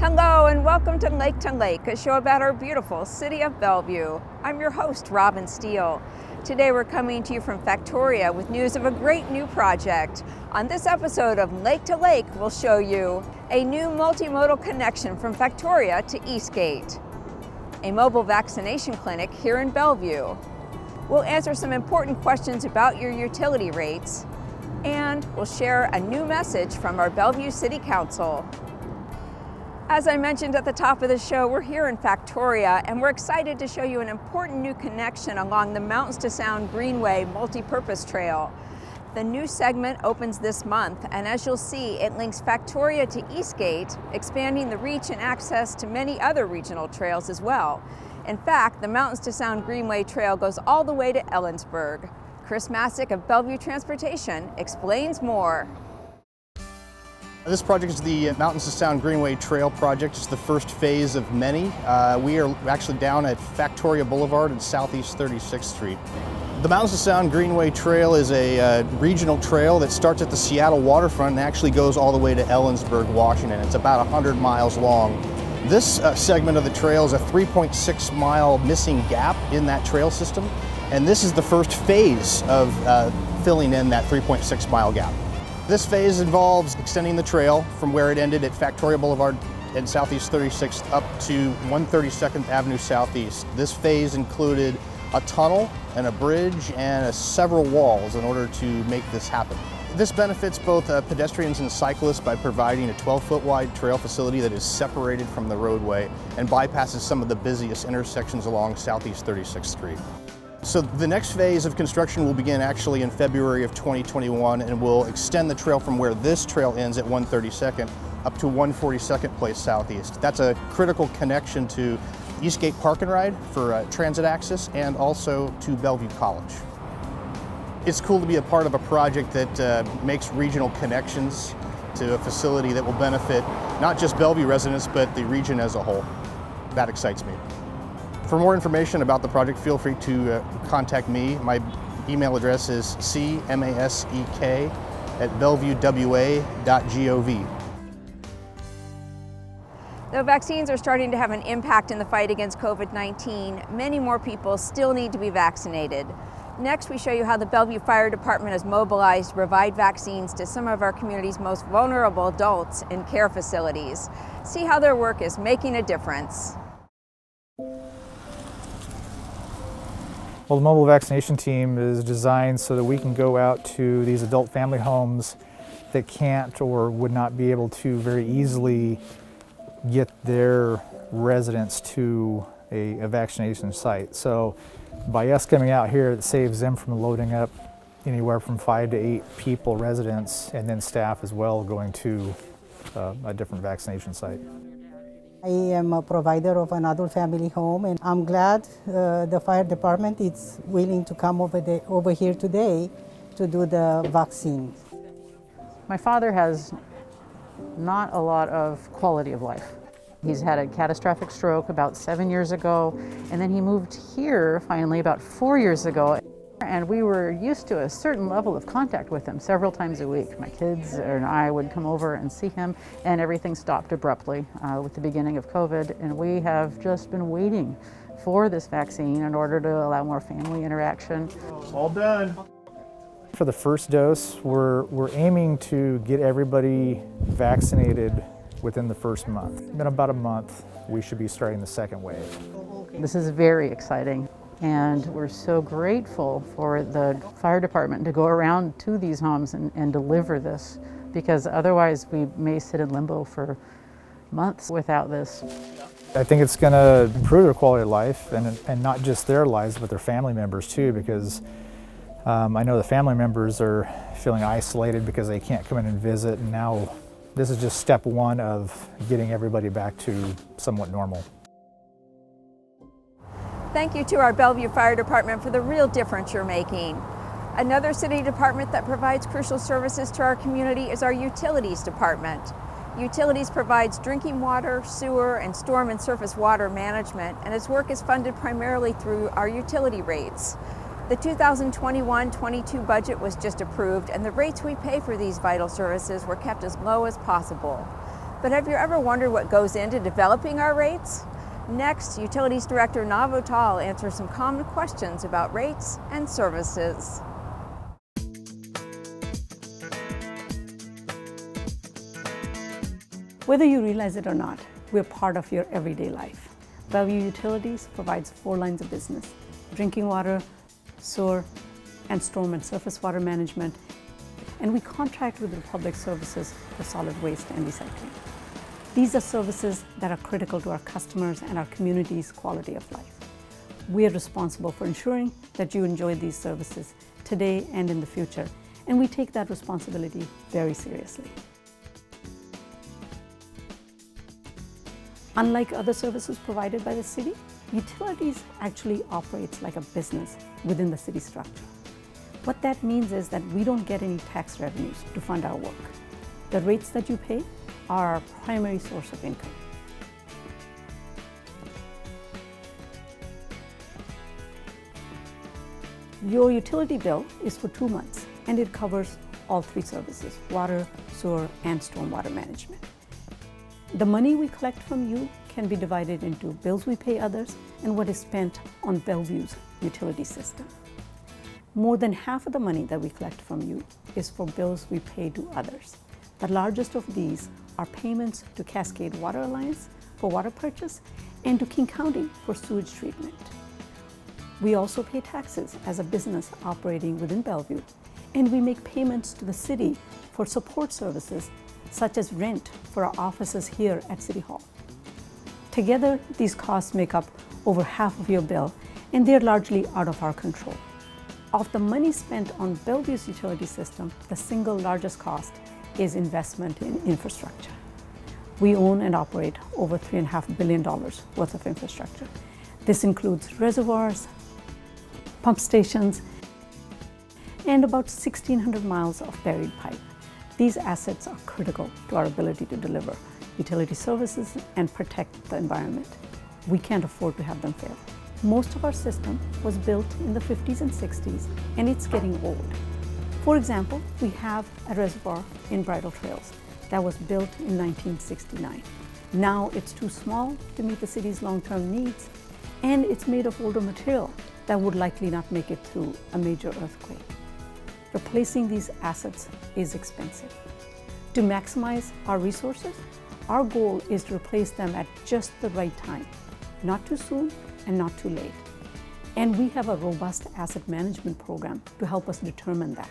Hello and welcome to Lake, a show about our beautiful city of Bellevue. I'm your host, Robin Steele. Today we're coming to you from Factoria with news of a great new project. On this episode of Lake, we'll show you a new multimodal connection from Factoria to Eastgate, a mobile vaccination clinic here in Bellevue. We'll answer some important questions about your utility rates, and we'll share a new message from our Bellevue City Council. As I mentioned at the top of the show, we're here in Factoria and we're excited to show you an important new connection along the Mountains to Sound Greenway multi-purpose trail. The new segment opens this month, and as you'll see, it links Factoria to Eastgate, expanding the reach and access to many other regional trails as well. In fact, the Mountains to Sound Greenway trail goes all the way to Ellensburg. Chris Masick of Bellevue Transportation explains more. This project is the Mountains to Sound Greenway Trail project. It's the first phase of many. We are actually down at Factoria Boulevard and Southeast 36th Street. The Mountains to Sound Greenway Trail is a regional trail that starts at the Seattle waterfront and actually goes all the way to Ellensburg, Washington. It's about 100 miles long. This segment of the trail is a 3.6 mile missing gap in that trail system, and this is the first phase of filling in that 3.6 mile gap. This phase involves extending the trail from where it ended at Factoria Boulevard and Southeast 36th up to 132nd Avenue Southeast. This phase included a tunnel and a bridge and several walls in order to make this happen. This benefits both pedestrians and cyclists by providing a 12-foot wide trail facility that is separated from the roadway and bypasses some of the busiest intersections along Southeast 36th Street. So the next phase of construction will begin actually in February of 2021 and will extend the trail from where this trail ends at 132nd up to 142nd Place Southeast. That's a critical connection to Eastgate Park and Ride for transit access and also to Bellevue College. It's cool to be a part of a project that makes regional connections to a facility that will benefit not just Bellevue residents but the region as a whole. That excites me. For more information about the project, feel free to contact me. My email address is cmasek@bellevuewa.gov. Though vaccines are starting to have an impact in the fight against COVID-19, many more people still need to be vaccinated. Next, we show you how the Bellevue Fire Department has mobilized to provide vaccines to some of our community's most vulnerable adults in care facilities. See how their work is making a difference. Well, the mobile vaccination team is designed so that we can go out to these adult family homes that can't or would not be able to very easily get their residents to a vaccination site. So by us coming out here, it saves them from loading up anywhere from 5 to 8 people, residents, and then staff as well going to a different vaccination site. I am a provider of an adult family home, and I'm glad the fire department is willing to come over here today to do the vaccine. My father has not a lot of quality of life. He's had a catastrophic stroke about 7 years ago, and then he moved here finally about 4 years ago. And we were used to a certain level of contact with him several times a week. My kids and I would come over and see him, and everything stopped abruptly with the beginning of COVID. And we have just been waiting for this vaccine in order to allow more family interaction. All done. For the first dose, we're aiming to get everybody vaccinated within the first month. In about a month, we should be starting the second wave. This is very exciting. And we're so grateful for the fire department to go around to these homes and deliver this, because otherwise we may sit in limbo for months without this. I think it's going to improve their quality of life, and not just their lives, but their family members too, because I know the family members are feeling isolated because they can't come in and visit, and now this is just step one of getting everybody back to somewhat normal. Thank you to our Bellevue Fire Department for the real difference you're making. Another city department that provides crucial services to our community is our Utilities Department. Utilities provides drinking water, sewer, and storm and surface water management, and its work is funded primarily through our utility rates. The 2021-22 budget was just approved, and the rates we pay for these vital services were kept as low as possible. But have you ever wondered what goes into developing our rates? Next, Utilities Director Nav Otal answers some common questions about rates and services. Whether you realize it or not, we're part of your everyday life. Bellevue Utilities provides 4 lines of business: drinking water, sewer, and storm and surface water management. And we contract with Republic Services for solid waste and recycling. These are services that are critical to our customers and our community's quality of life. We are responsible for ensuring that you enjoy these services today and in the future, and we take that responsibility very seriously. Unlike other services provided by the city, Utilities actually operates like a business within the city structure. What that means is that we don't get any tax revenues to fund our work. The rates that you pay are our primary source of income. Your utility bill is for 2 months, and it covers all 3 services: water, sewer, and stormwater management. The money we collect from you can be divided into bills we pay others and what is spent on Bellevue's utility system. More than half of the money that we collect from you is for bills we pay to others. The largest of these are payments to Cascade Water Alliance for water purchase and to King County for sewage treatment. We also pay taxes as a business operating within Bellevue, and we make payments to the city for support services such as rent for our offices here at City Hall. Together, these costs make up over half of your bill, and they're largely out of our control. Of the money spent on Bellevue's utility system, the single largest cost is investment in infrastructure. We own and operate over $3.5 billion worth of infrastructure. This includes reservoirs, pump stations, and about 1,600 miles of buried pipe. These assets are critical to our ability to deliver utility services and protect the environment. We can't afford to have them fail. Most of our system was built in the 50s and 60s, and it's getting old. For example, we have a reservoir in Bridle Trails that was built in 1969. Now it's too small to meet the city's long-term needs, and it's made of older material that would likely not make it through a major earthquake. Replacing these assets is expensive. To maximize our resources, our goal is to replace them at just the right time, not too soon and not too late. And we have a robust asset management program to help us determine that.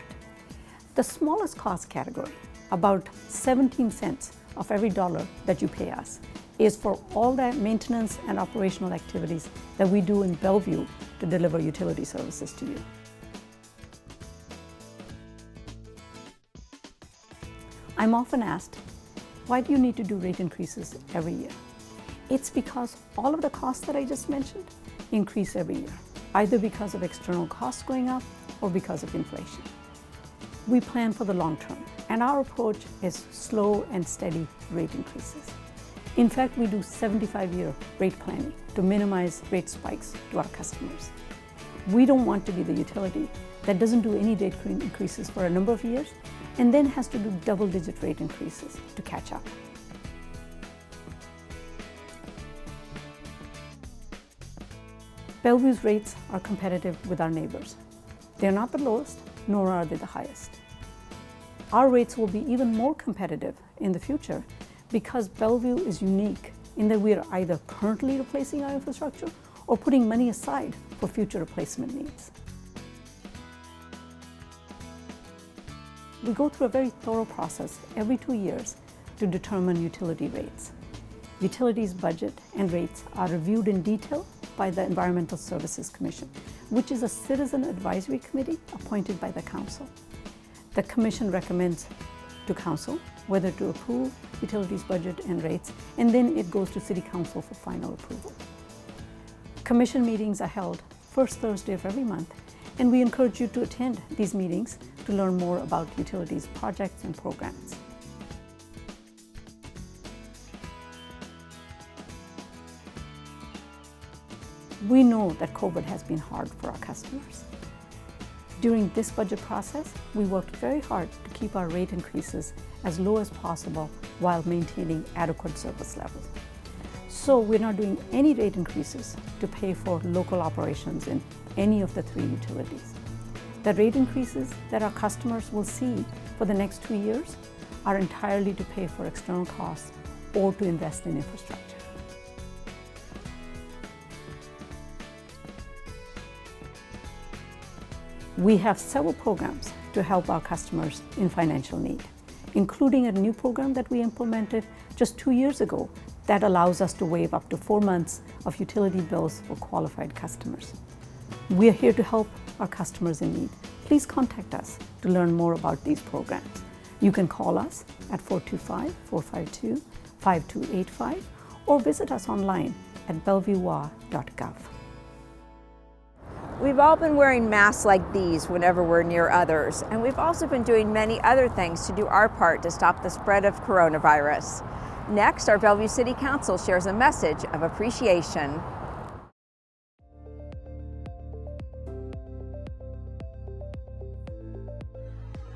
The smallest cost category, about 17 cents of every dollar that you pay us, is for all the maintenance and operational activities that we do in Bellevue to deliver utility services to you. I'm often asked, why do you need to do rate increases every year? It's because all of the costs that I just mentioned increase every year, either because of external costs going up or because of inflation. We plan for the long term, and our approach is slow and steady rate increases. In fact, we do 75-year rate planning to minimize rate spikes to our customers. We don't want to be the utility that doesn't do any rate increases for a number of years and then has to do double-digit rate increases to catch up. Bellevue's rates are competitive with our neighbors. They're not the lowest, nor are they the highest. Our rates will be even more competitive in the future because Bellevue is unique in that we are either currently replacing our infrastructure or putting money aside for future replacement needs. We go through a very thorough process every 2 years to determine utility rates. Utilities budget and rates are reviewed in detail by the Environmental Services Commission, which is a citizen advisory committee appointed by the council. The commission recommends to council whether to approve utilities budget and rates, and then it goes to city council for final approval. Commission meetings are held first Thursday of every month, and we encourage you to attend these meetings to learn more about utilities projects and programs. We know that COVID has been hard for our customers. During this budget process, we worked very hard to keep our rate increases as low as possible while maintaining adequate service levels. So we're not doing any rate increases to pay for local operations in any of the 3 utilities. The rate increases that our customers will see for the next 2 years are entirely to pay for external costs or to invest in infrastructure. We have several programs to help our customers in financial need, including a new program that we implemented just 2 years ago that allows us to waive up to 4 months of utility bills for qualified customers. We are here to help our customers in need. Please contact us to learn more about these programs. You can call us at 425-452-5285 or visit us online at bellevuewa.gov. We've all been wearing masks like these whenever we're near others, and we've also been doing many other things to do our part to stop the spread of coronavirus. Next, our Bellevue City Council shares a message of appreciation.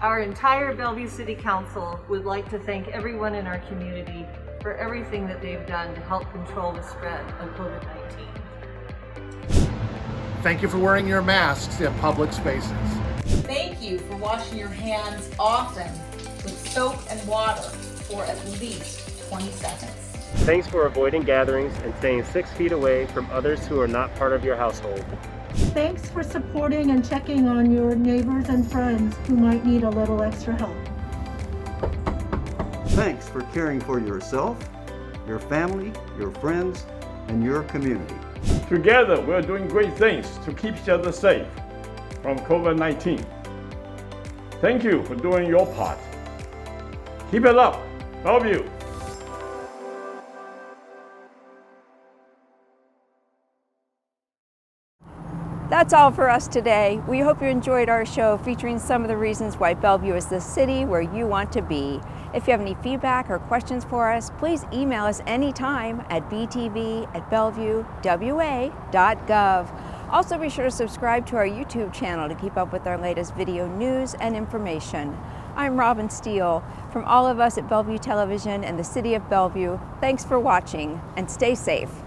Our entire Bellevue City Council would like to thank everyone in our community for everything that they've done to help control the spread of COVID-19. Thank you for wearing your masks in public spaces. Thank you for washing your hands often with soap and water for at least 20 seconds. Thanks for avoiding gatherings and staying 6 feet away from others who are not part of your household. Thanks for supporting and checking on your neighbors and friends who might need a little extra help. Thanks for caring for yourself, your family, your friends, and your community. Together, we're doing great things to keep each other safe from COVID-19. Thank you for doing your part. Keep it up, Bellevue. That's all for us today. We hope you enjoyed our show featuring some of the reasons why Bellevue is the city where you want to be. If you have any feedback or questions for us, please email us anytime at btv@bellevuewa.gov. Also be sure to subscribe to our YouTube channel to keep up with our latest video news and information. I'm Robin Steele. From all of us at Bellevue Television and the City of Bellevue, thanks for watching and stay safe.